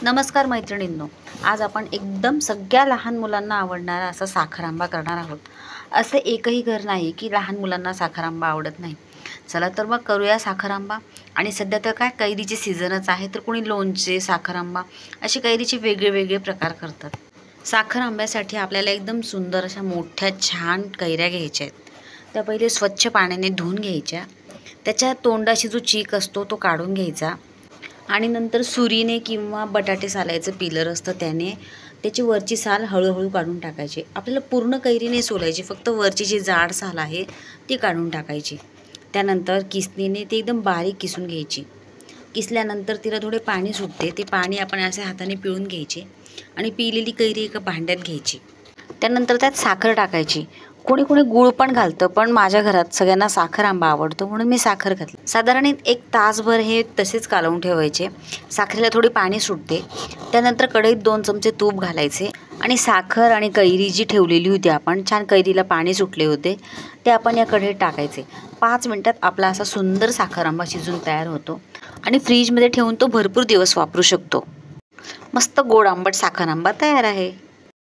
नमस्कार मैत्रिणींनो, आज आपण एकदम सगळ्या लहान मुलांना आवडणारा असा साखर आंबा करणार आहोत। असं एकही घर नाही की लहान मुलांना साखर आंबा आवडत नाही। चला तर मग करूया साखर आंबा। आणि सध्या तर काय कैरीचे सीझनच आहे, तर कोणी लोणचे, साखर आंबा असे कैरीचे वेगळे प्रकार करतात। साखर आंब्यासाठी आपल्याला एकदम सुंदर अशा मोठ्या छान कैऱ्या घ्यायच्या आहेत। त्या पहिले स्वच्छ पाण्याने धुवून घ्यायच्या, त्याच्या तोंडाशी जो चीक असतो तो काढून घ्यायचा आणि नंतर सुरीने किंवा बटाटे सालायचं पिलर असतं त्याने त्याची वरची साल हळूहळू काढून टाकायची। आपल्याला पूर्ण कैरी नाही सोलायची, फक्त वरची जी जाड साल आहे ती काढून टाकायची। त्यानंतर किसणीने ती एकदम बारीक किसून घ्यायची। किसल्यानंतर तिला थोडे पाणी सुटते, ते पाणी आपण असे हाताने पिळून घ्यायचे आणि पिलेली कैरी एका भांड्यात घ्यायची। त्यानंतर त्यात साखर टाकायची। कोणी कोणी गूळ पण घालतं, पण माझ्या घरात सगळ्यांना साखर आंबा आवडतो म्हणून मी साखर घातली। साधारण 1 तासभर हे तसेच कालवून ठेवायचे। साखरेला थोडी पाणी सुटते, त्यानंतर कढईत 2 चमचे तूप घालायचे आणि साखर आणि कैरी जी ठेवलेली होती आपण, छान कैरीला पाणी सुटले होते, ते आपण या कढईत टाकायचे। 5 मिनिटात आपला असा सुंदर साखर आंबा शिजून तयार होतो आणि फ्रीजमध्ये ठेवून तो भरपूर दिवस वापरू शकतो। मस्त गोड आंबट साखर आंबा तयार आहे।